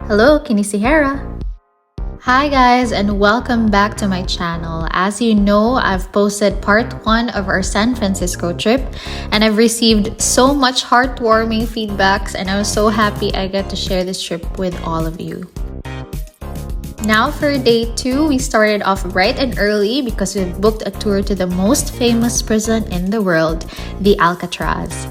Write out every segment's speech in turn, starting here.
Hello, Kinisihara! Hi guys and welcome back to my channel. As you know, I've posted part 1 of our San Francisco trip and I've received so much heartwarming feedbacks and I was so happy I got to share this trip with all of you. Now for day 2, we started off bright and early because we've booked a tour to the most famous prison in the world, the Alcatraz.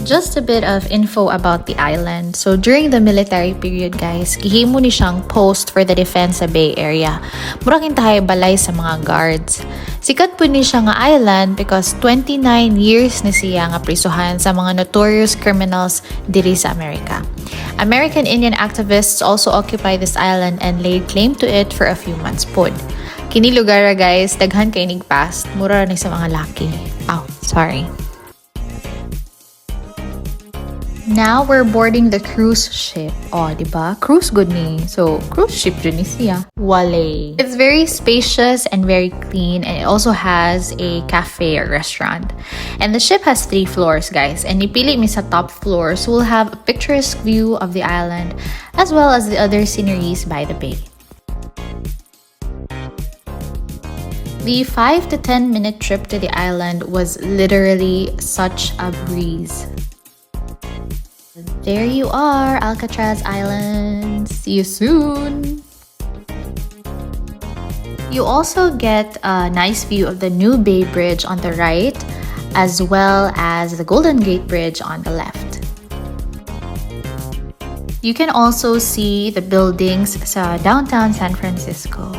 Just a bit of info about the island. So during the military period guys, gihimo ni siyang post for the defense sa Bay Area. Murag kintahay balay sa mga guards. Sikat po ni siya nga island because 29 years na siya nga prisuhan sa mga notorious criminals diri sa Amerika. American Indian activists also occupy this island and laid claim to it for a few months pod. Kini lugar guys, daghan kay nigpast, mura ni sa mga laki. Sorry. Now we're boarding the cruise ship. Diba? Cruise good ni. So, cruise ship dun ni siya. Wale. It's very spacious and very clean and it also has a cafe or restaurant. And the ship has 3 floors, guys. And ipili mi sa top floor so we'll have a picturesque view of the island as well as the other sceneries by the bay. The 5 to 10 minute trip to the island was literally such a breeze. There you are, Alcatraz Island. See you soon! You also get a nice view of the New Bay Bridge on the right, as well as the Golden Gate Bridge on the left. You can also see the buildings sa downtown San Francisco.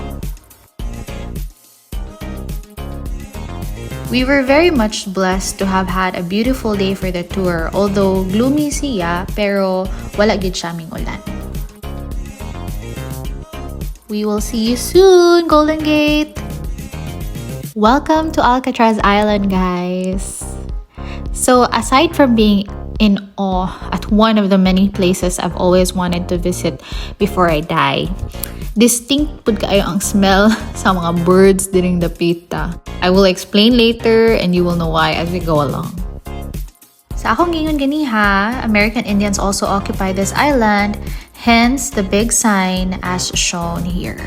We were very much blessed to have had a beautiful day for the tour, although gloomy siya, pero wala gid siya ming ulan. We will see you soon, Golden Gate! Welcome to Alcatraz Island, guys! So, aside from being in awe at one of the many places I've always wanted to visit before I die, distinct pud kaayo ang smell sa mga birds during the pita. I will explain later and you will know why as we go along. Sa akong gingon ganiha, American Indians also occupy this island, hence the big sign as shown here.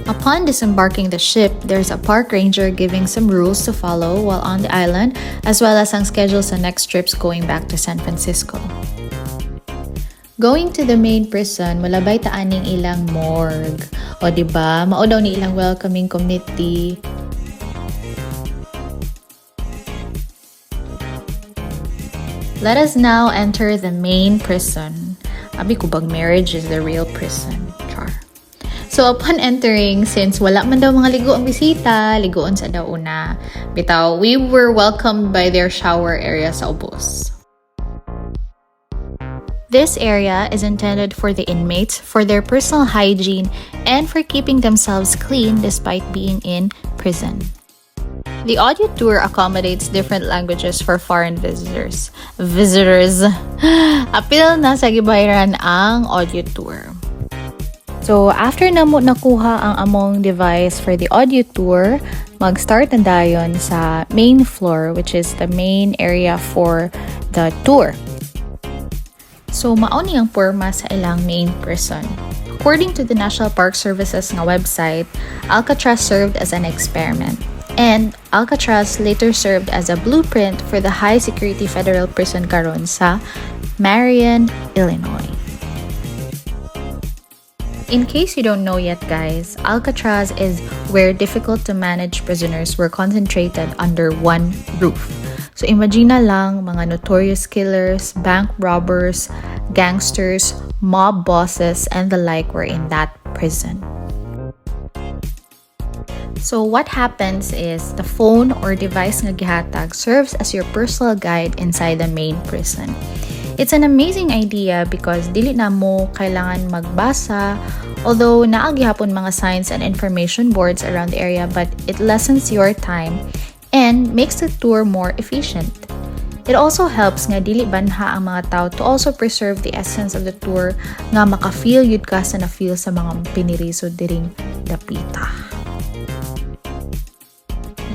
Upon disembarking the ship, there's a park ranger giving some rules to follow while on the island, as well as ang schedule sa next trips going back to San Francisco. Going to the main prison, malabay ta aning ilang morgue. O diba, mao daw ni ilang welcoming committee. Let us now enter the main prison. Abi ko bag marriage is the real prison. Char. So upon entering, since wala man daw mga ligo ang bisita, ligoon sa daw una. Bitaw, we were welcomed by their shower area sa ubos. This area is intended for the inmates for their personal hygiene and for keeping themselves clean despite being in prison. The audio tour accommodates different languages for foreign visitors. Apil na sa gibayaran ang audio tour. So after namo nakuha ang among device for the audio tour, mag-start na dayon sa main floor, which is the main area for the tour. So, mao ni ang porma sa ilang main prison. According to the National Park Service's nga website, Alcatraz served as an experiment. And Alcatraz later served as a blueprint for the high-security federal prison karon sa Marion, Illinois. In case you don't know yet, guys, Alcatraz is where difficult-to-manage prisoners were concentrated under one roof. So imagine na lang mga notorious killers, bank robbers, gangsters, mob bosses, and the like were in that prison. So what happens is the phone or device nga gihatag serves as your personal guide inside the main prison. It's an amazing idea because dili na mo kailangan magbasa, although naa gihapon mga signs and information boards around the area, but it lessens your time and makes the tour more efficient. It also helps nga dili banha ang mga tao to also preserve the essence of the tour nga maka-feel yud ka sa na-feel sa mga piniriso diring dapita.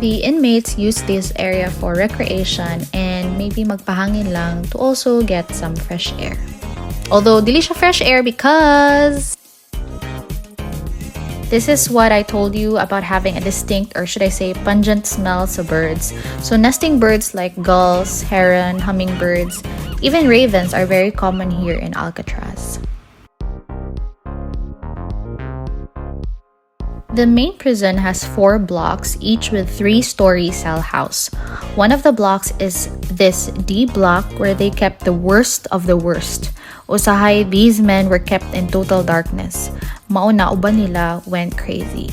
The inmates use this area for recreation and maybe magpahangin lang to also get some fresh air. Although, dili siya fresh air because this is what I told you about having a distinct, or should I say pungent smells of birds. So nesting birds like gulls, heron, hummingbirds, even ravens are very common here in Alcatraz. The main prison has 4 blocks, each with 3-story cell house. One of the blocks is this D block where they kept the worst of the worst. Usahay, these men were kept in total darkness. Mauna uban nila went crazy.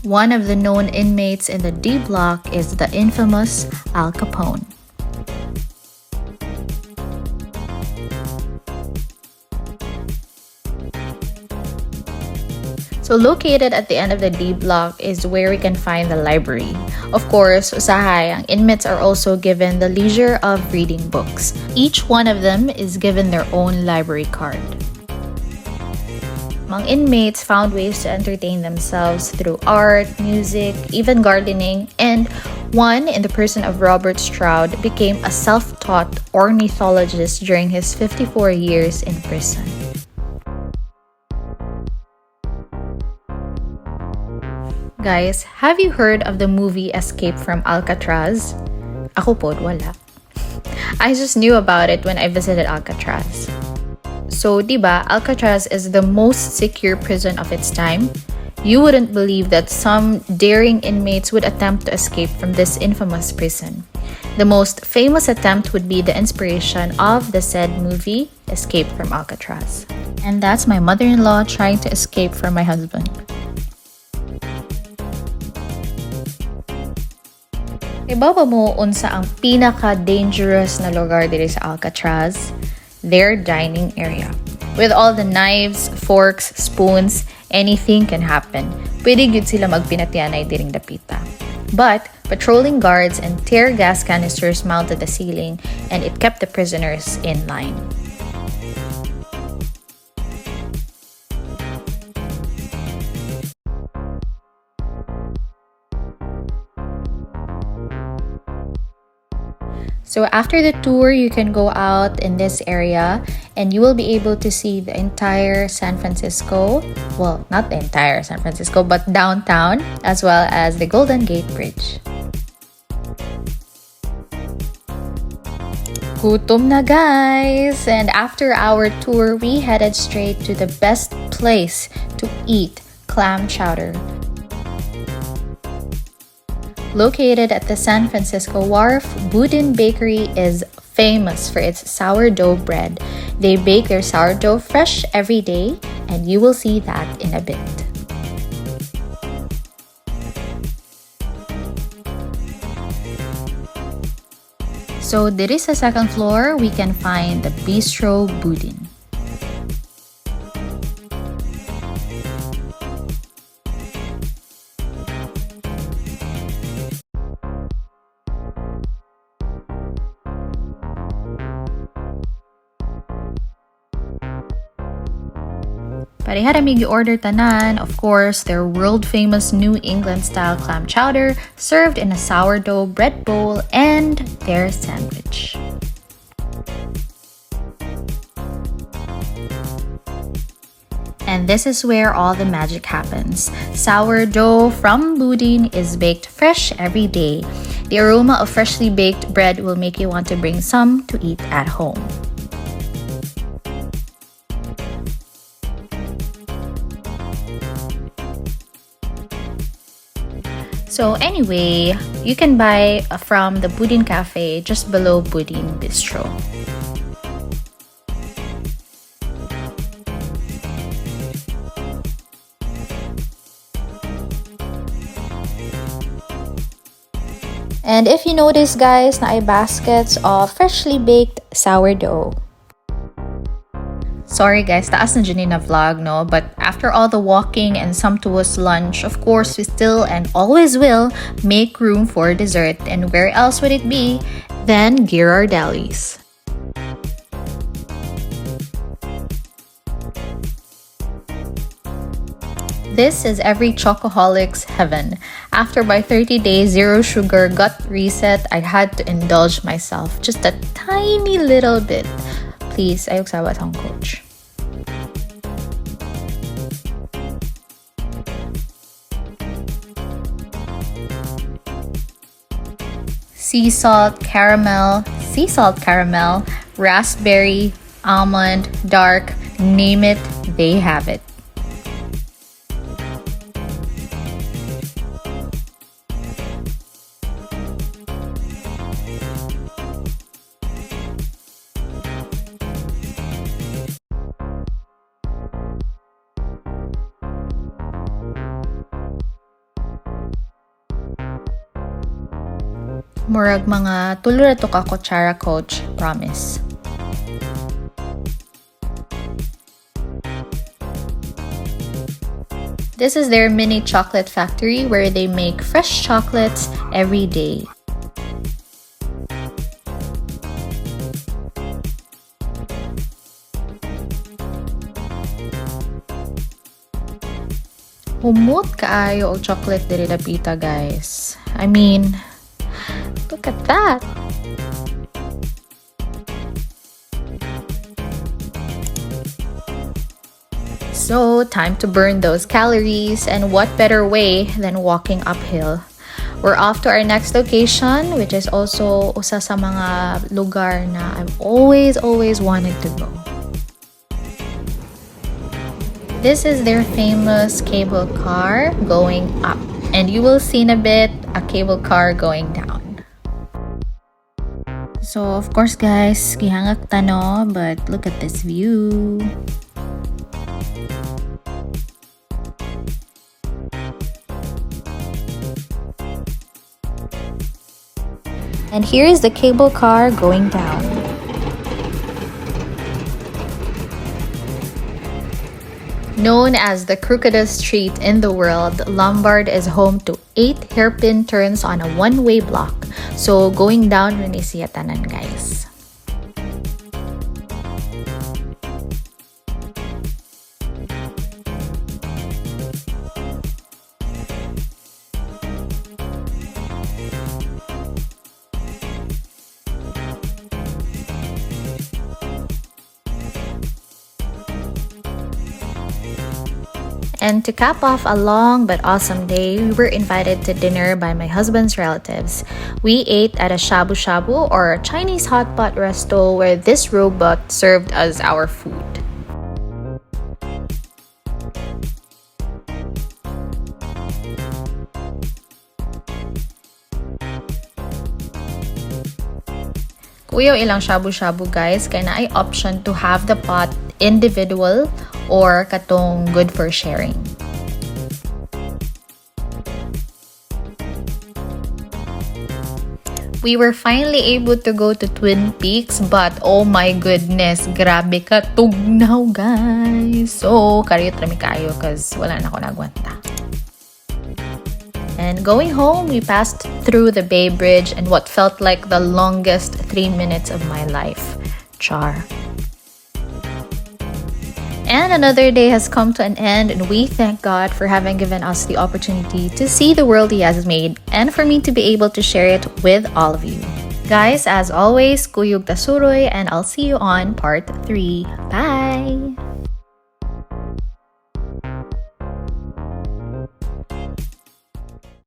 One of the known inmates in the D block is the infamous Al Capone. So located at the end of the D block is where we can find the library. Of course, usahay, ang inmates are also given the leisure of reading books. Each one of them is given their own library card. Mga inmates found ways to entertain themselves through art, music, even gardening, and one, in the person of Robert Stroud, became a self-taught ornithologist during his 54 years in prison. Guys, have you heard of the movie Escape from Alcatraz? Ako po, wala. I just knew about it when I visited Alcatraz. So, diba, Alcatraz is the most secure prison of its time. You wouldn't believe that some daring inmates would attempt to escape from this infamous prison. The most famous attempt would be the inspiration of the said movie, Escape from Alcatraz. And that's my mother-in-law trying to escape from my husband. Ibaba mo unsa ang pinaka-dangerous na lugar dito sa Alcatraz? Their dining area. With all the knives, forks, spoons, anything can happen. Pwede gyud sila magpinatianay diring dapita. But patrolling guards and tear gas canisters mounted the ceiling, and it kept the prisoners in line. So after the tour, you can go out in this area and you will be able to see the entire San Francisco. Well, not the entire San Francisco, but downtown, as well as the Golden Gate Bridge. Gutom na guys! And after our tour, we headed straight to the best place to eat clam chowder. Located at the San Francisco Wharf, Boudin Bakery is famous for its sourdough bread. They bake their sourdough fresh every day, and you will see that in a bit. So, diri sa second floor, we can find the Bistro Boudin. Parehara mig order tanan, of course, their world-famous New England-style clam chowder served in a sourdough bread bowl and their sandwich. And this is where all the magic happens. Sourdough from Boudin is baked fresh every day. The aroma of freshly baked bread will make you want to bring some to eat at home. So anyway, you can buy from the Boudin Cafe just below Boudin Bistro. And if you notice guys, na ay baskets of freshly baked sourdough. Sorry guys, taas na dyan na vlog, no? But after all the walking and sumptuous lunch, of course, we still and always will make room for dessert. And where else would it be than Ghirardelli's? This is every chocoholic's heaven. After my 30 days zero sugar gut reset, I had to indulge myself just a tiny little bit. Please, ayok sa batang coach. Sea salt caramel, raspberry, almond, dark, name it, they have it. Murag mga tulo na to ka kutsara, coach, promise. This is their mini chocolate factory where they make fresh chocolates every day. Humot kaayo og chocolate diri dapita, guys. I mean, look at that. So, time to burn those calories, and what better way than walking uphill? We're off to our next location, which is also usa sa mga lugar na I've always wanted to go. This is their famous cable car going up, and you will see in a bit a cable car going down. So, of course, guys, gihangak tano, but look at this view. And here is the cable car going down. Known as the crookedest street in the world, Lombard is home to 8 hairpin turns on a one-way block. So, going down rin siya tanan, guys. And to cap off a long but awesome day, we were invited to dinner by my husband's relatives. We ate at a shabu shabu, or a Chinese hot pot resto, where this robot served us our food. Kuya ilang shabu shabu, guys, kaya na ay option to have the pot individual or katong good for sharing. We were finally able to go to Twin Peaks, but oh my goodness, grabe ka tugnaw, guys. So, kariyot rami kayo cause wala na ako nagwanta. And going home, we passed through the Bay Bridge and what felt like the longest 3 minutes of my life. Char. And another day has come to an end, and we thank God for having given us the opportunity to see the world He has made and for me to be able to share it with all of you. Guys, as always, kuyog tasuroy, and I'll see you on part 3. Bye!